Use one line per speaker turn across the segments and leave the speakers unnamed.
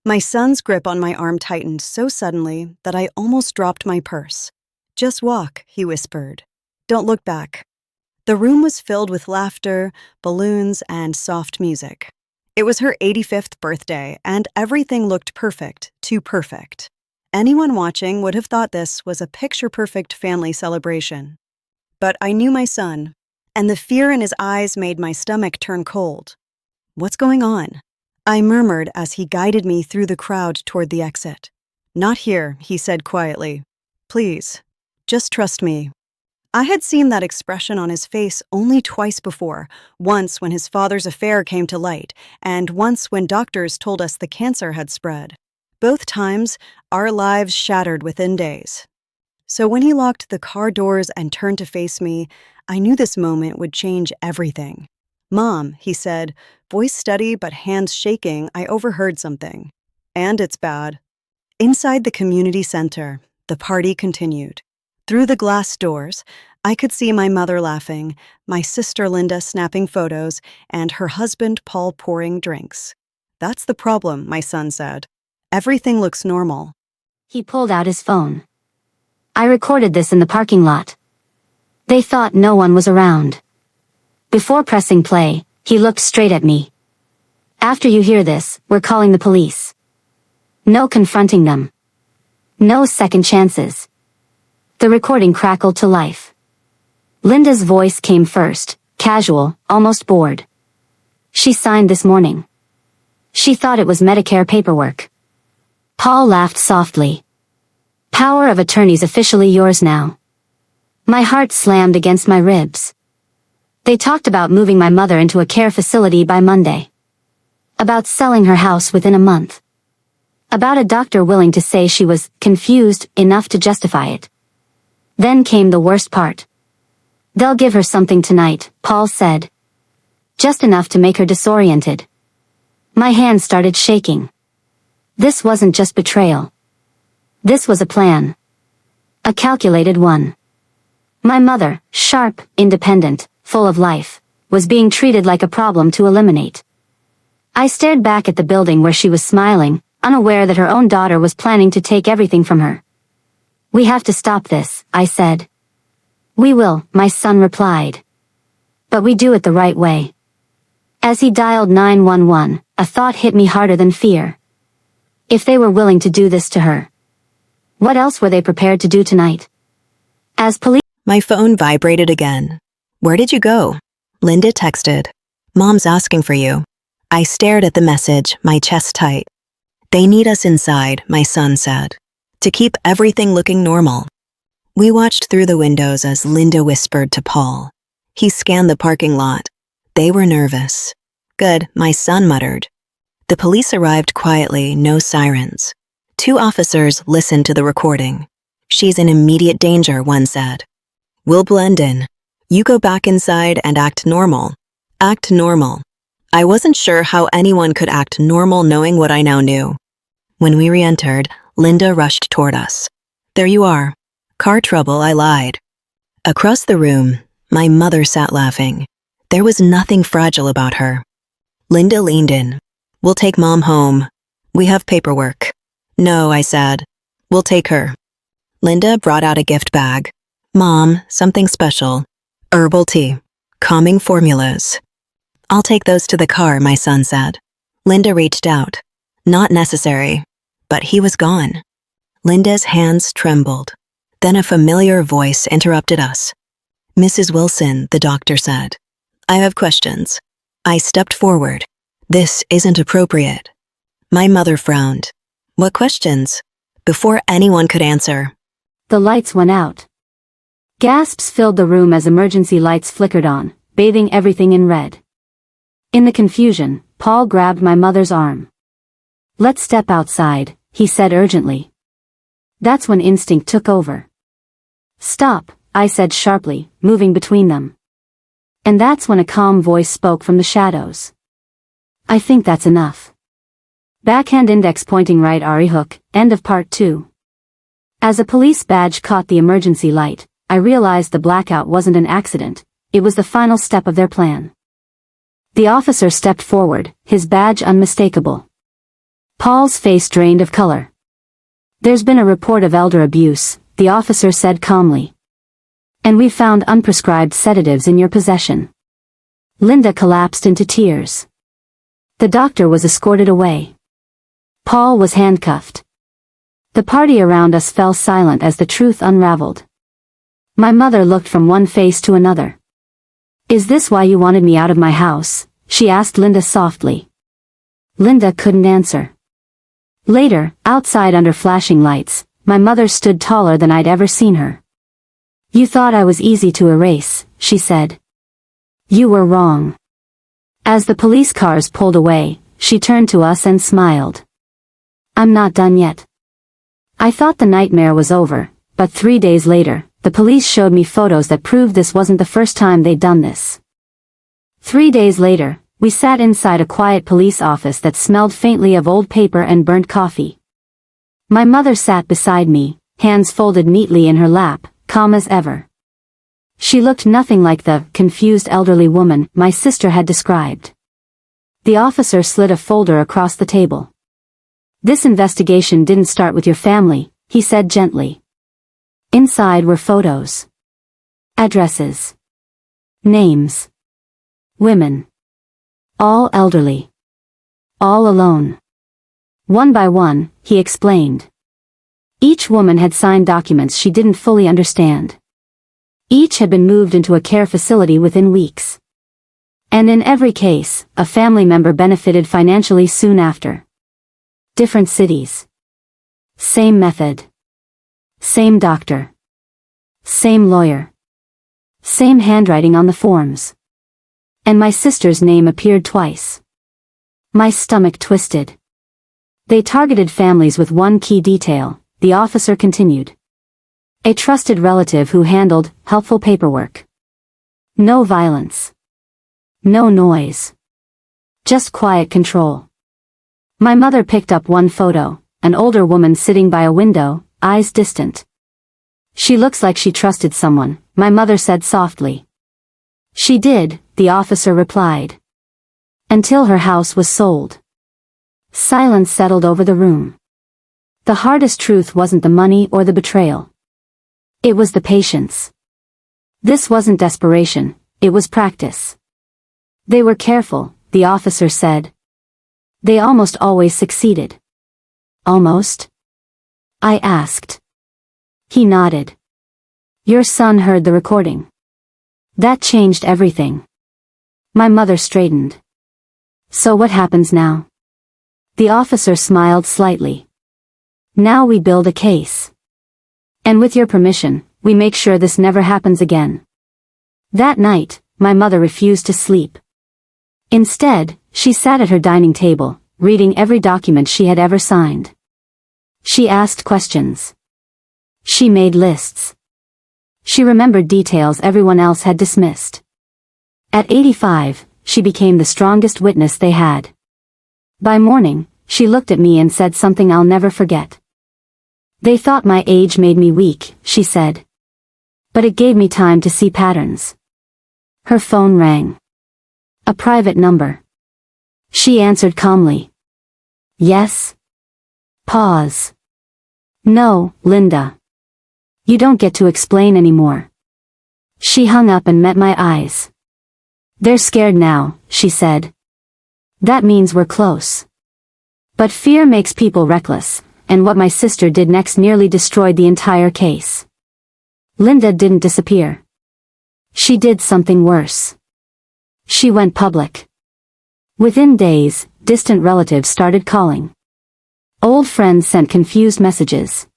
My son's grip on my arm tightened so suddenly that I almost dropped my purse. "Just walk," he whispered. "Don't look back." The room was filled with laughter, balloons, and soft music. It was her 85th birthday, and everything looked perfect, too perfect. Anyone watching would have thought this was a picture-perfect family celebration. But I knew my son, and the fear in his eyes made my stomach turn cold. "What's going on?" I murmured as he guided me through the crowd toward the exit. "Not here," he said quietly. "Please, just trust me." I had seen that expression on his face only twice before, once when his father's affair came to light, and once when doctors told us the cancer had spread. Both times, our lives shattered within days. So when he locked the car doors and turned to face me, I knew this moment would change everything. "Mom," he said, voice steady but hands shaking. I overheard something. "And it's bad." Inside the community center, the party continued. Through the glass doors, I could see my mother laughing, my sister Linda snapping photos, and her husband Paul pouring drinks. "That's the problem," my son said. "Everything looks normal."
He pulled out his phone. "I recorded this in the parking lot. They thought no one was around." Before pressing play, he looked straight at me. "After you hear this, we're calling the police. No confronting them. No second chances." The recording crackled to life. Linda's voice came first, casual, almost bored. "She signed this morning. She thought it was Medicare paperwork." Paul laughed softly. "Power of attorney's officially yours now." My heart slammed against my ribs. They talked about moving my mother into a care facility by Monday. About selling her house within a month. About a doctor willing to say she was confused enough to justify it. Then came the worst part. "They'll give her something tonight," Paul said. "Just enough to make her disoriented." My hands started shaking. This wasn't just betrayal. This was a plan. A calculated one. My mother, sharp, independent, full of life, was being treated like a problem to eliminate. I stared back at the building where she was smiling, unaware that her own daughter was planning to take everything from her. "We have to stop this," I said. "We will," my son replied. "But we do it the right way." As he dialed 911, a thought hit me harder than fear. If they were willing to do this to her, what else were they prepared to do tonight? As police...
My phone vibrated again. "Where did you go?" Linda texted. "Mom's asking for you." I stared at the message, my chest tight. "They need us inside," my son said, "to keep everything looking normal." We watched through the windows as Linda whispered to Paul. He scanned the parking lot. They were nervous. "Good," my son muttered. The police arrived quietly, no sirens. 2 officers listened to the recording. "She's in immediate danger," one said. "We'll blend in. You go back inside and act normal." Act normal. I wasn't sure how anyone could act normal knowing what I now knew. When we re-entered, Linda rushed toward us. "There you are." "Car trouble," I lied. Across the room, my mother sat laughing. There was nothing fragile about her. Linda leaned in. "We'll take Mom home. We have paperwork." "No," I said. "We'll take her." Linda brought out a gift bag. "Mom, something special. Herbal tea. Calming formulas." "I'll take those to the car," my son said. Linda reached out. "Not necessary." But he was gone. Linda's hands trembled. Then a familiar voice interrupted us. "Mrs. Wilson," the doctor said. "I have questions." I stepped forward. "This isn't appropriate." My mother frowned. "What questions?" Before anyone could answer,
The lights went out. Gasps filled the room as emergency lights flickered on, bathing everything in red. In the confusion, Paul grabbed my mother's arm. "Let's step outside," he said urgently. That's when instinct took over. "Stop," I said sharply, moving between them. And that's when a calm voice spoke from the shadows. "I think that's enough." Backhand index pointing right. Ari Hook, end of part 2. As a police badge caught the emergency light, I realized the blackout wasn't an accident, it was the final step of their plan. The officer stepped forward, his badge unmistakable. Paul's face drained of color. There's been a report of elder abuse, the officer said calmly. And we found unprescribed sedatives in your possession. Linda collapsed into tears. The doctor was escorted away. Paul was handcuffed. The party around us fell silent as the truth unraveled. My mother looked from one face to another. Is this why you wanted me out of my house? She asked Linda softly. Linda couldn't answer. Later, outside under flashing lights, my mother stood taller than I'd ever seen her. You thought I was easy to erase, she said. You were wrong. As the police cars pulled away, she turned to us and smiled. I'm not done yet. I thought the nightmare was over, but 3 days later, the police showed me photos that proved this wasn't the first time they'd done this. 3 days later, we sat inside a quiet police office that smelled faintly of old paper and burnt coffee. My mother sat beside me, hands folded neatly in her lap, calm as ever. She looked nothing like the confused elderly woman my sister had described. The officer slid a folder across the table. This investigation didn't start with your family, he said gently. Inside were photos. Addresses. Names. Women. All elderly. All alone. One by one, he explained. Each woman had signed documents she didn't fully understand. Each had been moved into a care facility within weeks. And in every case, a family member benefited financially soon after. Different cities. Same method. Same doctor. Same lawyer. Same handwriting on the forms. And my sister's name appeared twice. My stomach twisted. They targeted families with one key detail, the officer continued. A trusted relative who handled helpful paperwork. No violence. No noise. Just quiet control. My mother picked up one photo, an older woman sitting by a window, eyes distant. She looks like she trusted someone, my mother said softly. She did, the officer replied. Until her house was sold. Silence settled over the room. The hardest truth wasn't the money or the betrayal. It was the patience. This wasn't desperation, it was practice. They were careful, the officer said. They almost always succeeded. Almost? I asked. He nodded. Your son heard the recording. That changed everything. My mother straightened. So what happens now? The officer smiled slightly. Now we build a case. And with your permission, we make sure this never happens again. That night, my mother refused to sleep. Instead, she sat at her dining table, reading every document she had ever signed. She asked questions. She made lists. She remembered details everyone else had dismissed. At 85, she became the strongest witness they had. By morning, she looked at me and said something I'll never forget. They thought my age made me weak, she said. But it gave me time to see patterns. Her phone rang. A private number. She answered calmly. Yes? Pause. No, Linda. You don't get to explain anymore. She hung up and met my eyes. They're scared now, she said. That means we're close. But fear makes people reckless, and what my sister did next nearly destroyed the entire case. Linda didn't disappear. She did something worse. She went public. Within days, distant relatives started calling. Old friends sent confused messages.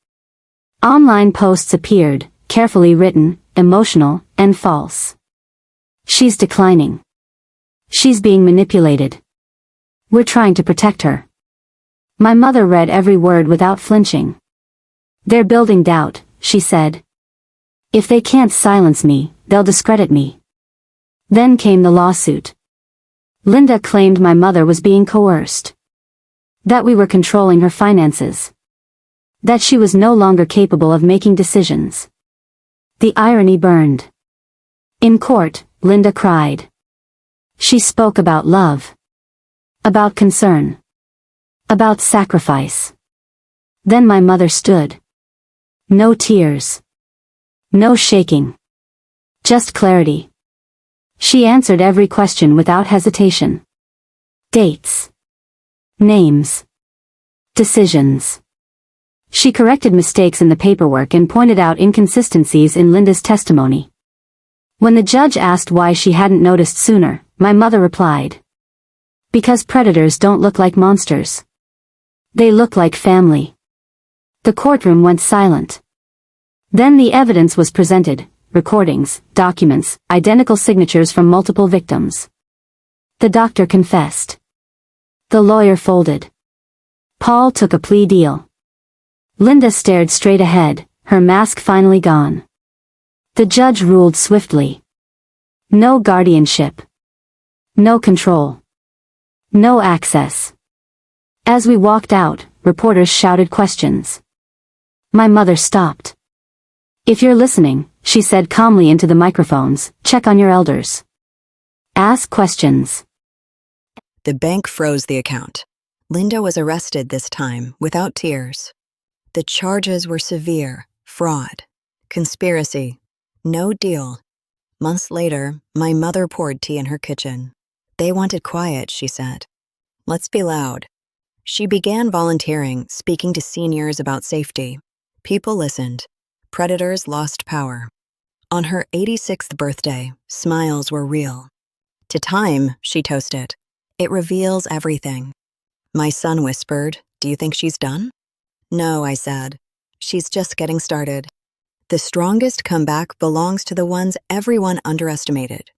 Online posts appeared, carefully written, emotional, and false. She's declining. She's being manipulated. We're trying to protect her. My mother read every word without flinching. They're building doubt, she said. If they can't silence me, they'll discredit me. Then came the lawsuit. Linda claimed my mother was being coerced. That we were controlling her finances. That she was no longer capable of making decisions. The irony burned. In court, Linda cried. She spoke about love. About concern. About sacrifice. Then my mother stood. No tears. No shaking. Just clarity. She answered every question without hesitation. Dates. Names. Decisions. She corrected mistakes in the paperwork and pointed out inconsistencies in Linda's testimony. When the judge asked why she hadn't noticed sooner, my mother replied, "Because predators don't look like monsters. They look like family." The courtroom went silent. Then the evidence was presented, recordings, documents, identical signatures from multiple victims. The doctor confessed. The lawyer folded. Paul took a plea deal. Linda stared straight ahead, her mask finally gone. The judge ruled swiftly. No guardianship. No control. No access. As we walked out, reporters shouted questions. My mother stopped. "If you're listening," she said calmly into the microphones, "check on your elders. Ask questions."
The bank froze the account. Linda was arrested this time, without tears. The charges were severe: fraud, conspiracy, no deal. Months later, my mother poured tea in her kitchen. They wanted quiet, she said. Let's be loud. She began volunteering, speaking to seniors about safety. People listened. Predators lost power. On her 86th birthday, smiles were real. To time, she toasted. It reveals everything. My son whispered, "Do you think she's done?" "No," I said. "She's just getting started." The strongest comeback belongs to the ones everyone underestimated.